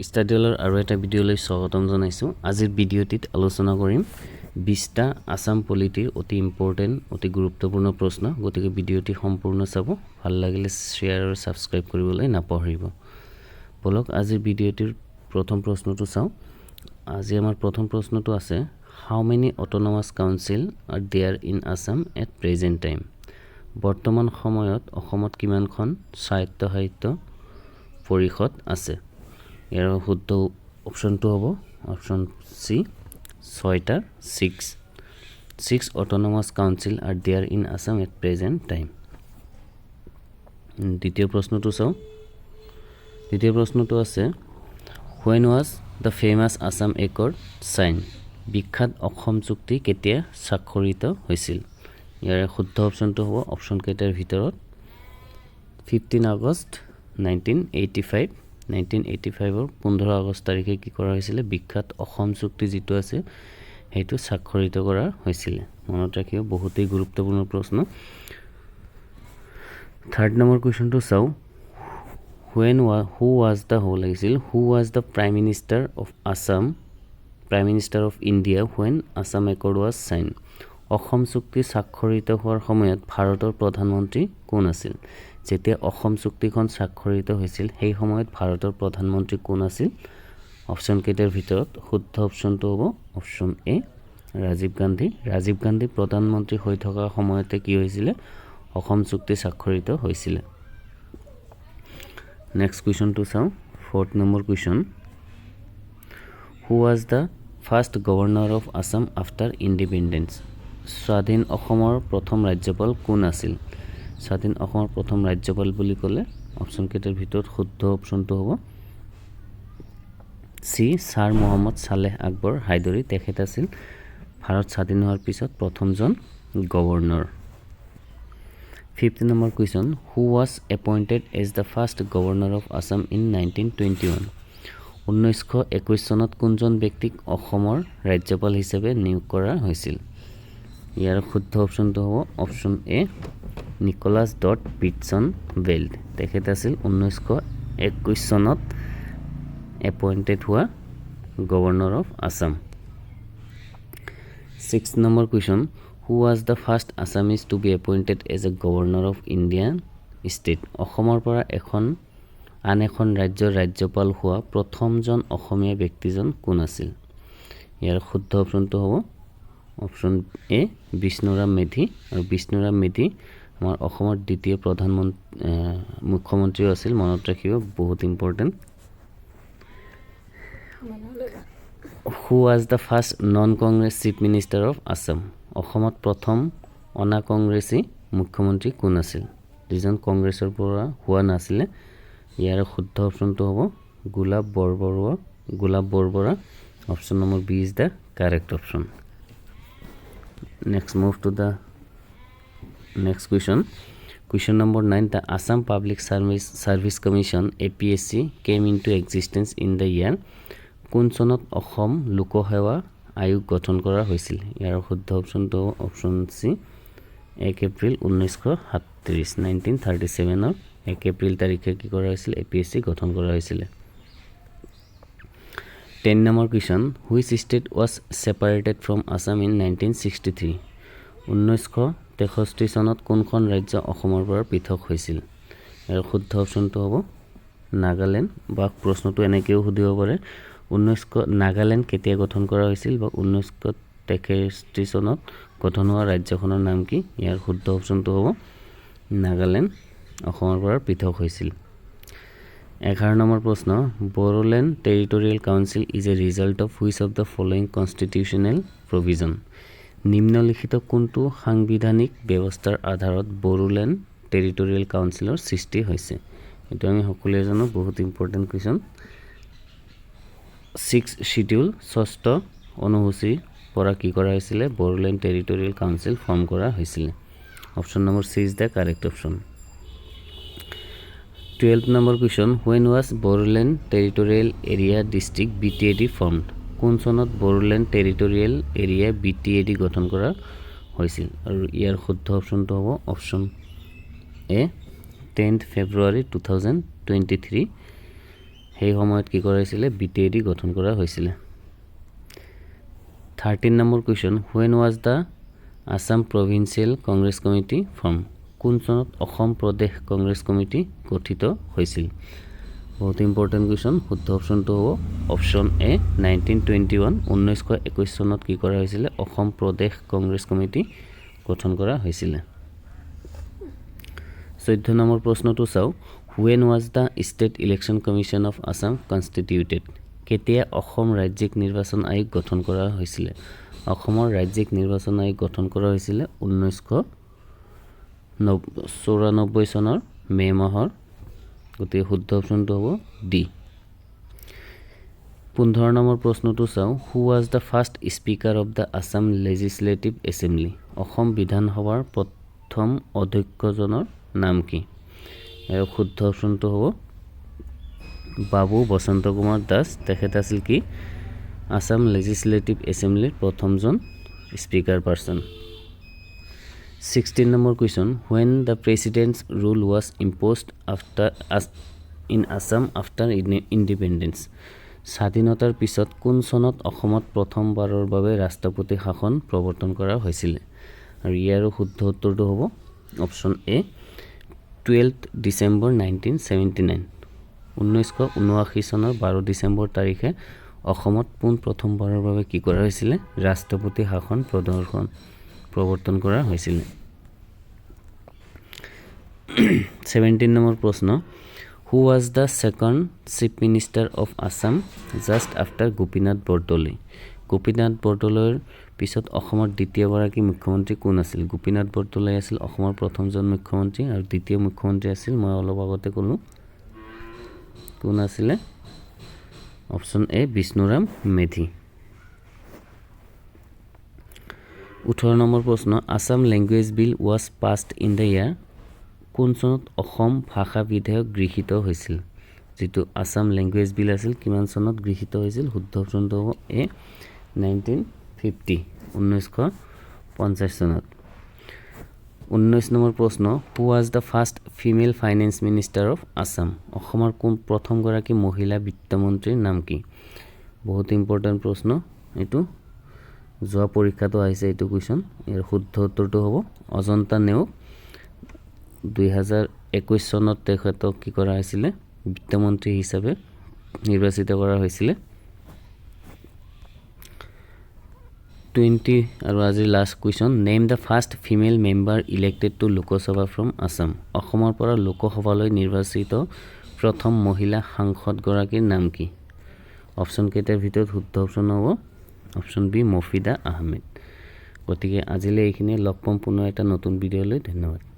ষ্টাডিলৰ আৰু এটা ভিডিঅ'লৈ স্বাগতম জনাইছোঁ। আজিৰ ভিডিঅ'টিত আলোচনা কৰিম 20টা আসাম পলিটিৰ অতি ইম্পৰ্টেণ্ট অতি গুৰুত্বপূৰ্ণ প্ৰশ্ন। গতিকে ভিডিঅ'টি সম্পূৰ্ণ চাব, ভাল লাগিলে শ্বেয়াৰ আৰু ছাবস্ক্ৰাইব কৰিবলৈ নাপাহৰিব। বলক আজিৰ ভিডিঅ'টিৰ প্ৰথম প্ৰশ্নটো চাওঁ। আজি আমাৰ প্ৰথম প্ৰশ্নটো আছে, how many autonomous council are there in Assam at present time? বৰ্তমান সময়ত অসমত কিমানখন স্বায়ত্তশাসিত পৰিষদ আছে? ইয়াৰ শুদ্ধ অপশ্যনটো হ'ব অপশ্যন চি 6টা 6 autonomous council are there in Assam at present time. দ্বিতীয় প্ৰশ্নটো চাওঁ। দ্বিতীয় প্ৰশ্নটো আছে, when was the famous Assam Accord signed? বিখ্যাত অসম চুক্তি কেতিয়া স্বাক্ষৰিত হৈছিল? ইয়াৰ শুদ্ধ অপশ্যনটো হ'ব অপশ্যন কেইটাৰ ভিতৰত 15 আগষ্ট 1985। 1985ৰ 15 আগষ্ট তাৰিখে কি কৰা হৈছিলে? বিখ্যাত অসম চুক্তি যিটো আছে সেইটো স্বাক্ষৰিত কৰা হৈছিলে। মনত ৰাখিব, বহুতেই গুৰুত্বপূৰ্ণ প্ৰশ্ন। থাৰ্ড নম্বৰ কুৱেশ্যনটো চাওঁ। হু was the prime minister of Assam India when Assam accord was sign? Assam চুক্তি স্বাক্ষৰিত হোৱাৰ সময়ত ভাৰতৰ প্ৰধানমন্ত্ৰী কোন আছিল? যেতিয়া অসম চুক্তিখন স্বাক্ষৰিত হৈছিল সেই সময়ত ভাৰতৰ প্ৰধানমন্ত্ৰী কোন আছিল? অপশ্যন কেইটাৰ ভিতৰত শুদ্ধ অপশ্যনটো হ'ব অপশ্যন এ ৰাজীৱ গান্ধী। ৰাজীৱ গান্ধী প্ৰধানমন্ত্ৰী হৈ থকা সময়তে কি হৈছিলে? অসম চুক্তি স্বাক্ষৰিত হৈছিলে। নেক্সট কুৱেশ্যনটো চাওঁ। Fourth number question, who was the first governor of Assam after independence? স্বাধীন অসমৰ প্ৰথম ৰাজ্যপাল কোন আছিল? স্বাধীন অসমৰ প্ৰথম ৰাজ্যপাল বুলি ক'লে অপশ্যন কেইটাৰ ভিতৰত শুদ্ধ অপশ্যনটো হ'ব চি ছাৰ মহম্মদ ছালেহ আকবৰ হাইদৰি। তেখেত আছিল ভাৰত স্বাধীন হোৱাৰ পিছত প্ৰথমজন governor. Fifth number question, who was appointed as the first governor of Assam in 1921? 1921 চনত কোনজন ব্যক্তিক অসমৰ ৰাজ্যপাল হিচাপে নিয়োগ কৰা হৈছিল? ইয়াৰ শুদ্ধ অপশ্যনটো হ'ব option A Nicholas Beatson Bell. তেখেত আছিল 1921 চনত এপইণ্টেড হোৱা governor of Assam. Six number question, who was the first Assamese to be appointed as a governor of Indian state? অসমৰ পৰা আন এখন ৰাজ্যৰ ৰাজ্যপাল হোৱা প্ৰথমজন অসমীয়া ব্যক্তিজন কোন আছিল? ইয়াৰ শুদ্ধ অপশ্যনটো হ'ব অপশ্যন এ বিষ্ণুৰাম মেধি। আৰু বিষ্ণুৰাম মেধি আমাৰ অসমৰ দ্বিতীয় মুখ্যমন্ত্ৰীও আছিল। মনত ৰাখিব, বহুত important. Who was the first non Congress chief minister of Assam? অসমত প্ৰথম অনা কংগ্ৰেছী মুখ্যমন্ত্ৰী কোন আছিল? যিজন কংগ্ৰেছৰ পৰা হোৱা নাছিলে। ইয়াৰ শুদ্ধ অপশ্যনটো হ'ব Golap Borbora. Option number B is the correct option. Next move to the next question. Question number 9. The Assam Public Service Commission APSC came into existence in the year. কোন চনত অসম লোকসেৱা আয়োগ গঠন কৰা হৈছিল? ইয়াৰ শুদ্ধ অপশ্যনটো অপশ্যন চি 1 এপ্ৰিল 1937। 1937ৰ 1 এপ্ৰিল তাৰিখে কি কৰা হৈছিল? APSC গঠন কৰা হৈছিলে। 10 number question, which state was separated from Assam in 1963? 1963 চনত কোনখন ৰাজ্য অসমৰ পৰা পৃথক হৈছিল? ইয়াৰ শুদ্ধ অপশ্যনটো হ'ব নাগালেণ্ড। বা প্ৰশ্নটো এনেকৈও সুধিব পাৰে, নাগালেণ্ড কেতিয়া গঠন কৰা হৈছিল বা 1963 চনত গঠন হোৱা ৰাজ্যখনৰ নাম কি? ইয়াৰ শুদ্ধ অপশ্যনটো হ'ব নাগালেণ্ড অসমৰ পৰা পৃথক হৈছিল। 11 নম্বৰ প্ৰশ্ন, Bodoland territorial council is a result of which of the following constitutional provision? নিম্নলিখিত কোনটো সাংবিধানিক ব্যৱস্থাৰ আধাৰত বড়োলেণ্ড টেৰিটৰিয়েল কাউন্সিলৰ সৃষ্টি হৈছে? এইটো আমি সকলোৱে জানো, বহুত ইম্পৰ্টেণ্ট কুৱেশ্যন। 6 শিডিউল 6ষ্ঠ অনুসূচীৰ পৰা কি কৰা হৈছিলে? বড়োলেণ্ড টেৰিটৰিয়েল কাউন্সিল ফৰ্ম কৰা হৈছিলে। Option number C is the correct option. 12 number question, when was Bodoland territorial area district BTAD formed? কোন চনত বড়োলেণ্ড টেৰিটৰিয়েল এৰিয়া BTAD গঠন কৰা হৈছিল? আৰু ইয়াৰ শুদ্ধ অপশ্যনটো হ'ব অপশ্যন এ 10 ফেব্ৰুৱাৰী 2023। সেই সময়ত কি কৰা হৈছিলে BTAD গঠন কৰা হৈছিলে 13 number question when was the Assam Provincial Congress Committee formed কোন চনত অসম প্ৰদেশ কংগ্ৰেছ কমিটি গঠিত হৈছিল বহুত ইম্পৰ্টেন্ট কোৱেশ্চন শুদ্ধ অপচনটো হ'ব অপচন এ 1921 1921 চনত কি কৰা হৈছিল অসম প্ৰদেশ কংগ্ৰেছ কমিটি গঠন কৰা হৈছিল 14 নম্বৰ প্ৰশ্নটো চাও when was the State Election Commission of Assam constituted কেতিয়া অসম ৰাজ্যিক নিৰ্বাচন আয়োগ গঠন কৰা হৈছিল অসমৰ ৰাজ্যিক নিৰ্বাচন আয়োগ গঠন কৰা হৈছিল 1994 চনৰ মে মাহৰ গতি শুদ্ধ অপচনটো হ'ব ডি 15 নম্বৰ প্ৰশ্নটো চাও who was the first speaker of the Assam Legislative Assembly Assam বিধানসভাৰ প্ৰথম অধ্যক্ষজনৰ নাম কি এৰ শুদ্ধ অপচনটো হ'ব বাবু বসন্ত কুমাৰ দাস তেখেত আছিল কি Assam Legislative Assembly প্ৰথমজন speaker person 16 number question when the president's rule was imposed in Assam after independence স্বাধীনতাৰ পিছত কোন চনত অসমত প্ৰথমবাৰৰ বাবে ৰাষ্ট্ৰপতি শাসন প্ৰৱৰ্তন কৰা হৈছিল আৰু ইয়াৰ শুদ্ধ উত্তৰটো হ'ব অপচন এ 12th December 1979 1979 চনৰ 12 ডিসেম্বৰ তাৰিখে অসমত পোন প্ৰথমবাৰৰ বাবে কি কৰা হৈছিল ৰাষ্ট্ৰপতি শাসন প্ৰৱৰ্তন কৰা হৈছিল 17 নম্বৰ প্ৰশ্ন who was the second chief minister of Assam just after Gopinath Bordole Gopinath Bordoleৰ পিছত অসমৰ দ্বিতীয়গৰাকী মুখ্যমন্ত্ৰী কোন আছিল গোপীনাথ বৰদলৈ আছিল অসমৰ প্ৰথমজন মুখ্যমন্ত্ৰী আৰু দ্বিতীয় মুখ্যমন্ত্ৰী আছিল মই অলপ আগতে ক'লো কোন আছিল অপচন এ বিষ্ণুৰাম মেধি 18 নম্বৰ প্ৰশ্ন Assam Language Bill was passed in the year কোন চনত অসম ভাষা বিধেয়ক গৃহীত হৈছিল যেটো Assam Language Bill আছিল কিমান চনত গৃহীত হৈছিল শুদ্ধ অপচনটো হ'ব এ 1950 1950 চনত 19 নম্বৰ প্ৰশ্ন who was the first female finance minister of Assam অসমৰ কোন প্ৰথম গৰাকী মহিলা বিত্তমন্ত্ৰীৰ নাম কি বহুত ইম্পৰ্টেন্ট প্ৰশ্ন এটো যোৱা পৰীক্ষাটো আহিছে এটো কোৱেশ্চন ইয়াৰ শুদ্ধ উত্তৰটো হ'ব অজন্তা নেওগ 2021 চনত তেখেতক কি কৰা হৈছিল বিত্তমন্ত্ৰী হিচাপে নিৰ্বাচিত কৰা হৈছিল 20 আৰু আজি last question name the first female member elected to Lok Sabha from Assam অসমৰ পৰা লোকসভালৈ নিৰ্বাচিত প্ৰথম মহিলা সাংসদ গৰাকীৰ নাম কি অপচন কেইটাৰ ভিতৰত শুদ্ধ অপচন হ'ব অপচন বি মফিদা আহমেদ গতিকে আজিলৈ এইখিনি লগ পাম পুনৰ এটা নতুন ভিডিঅ'লৈ ধন্যবাদ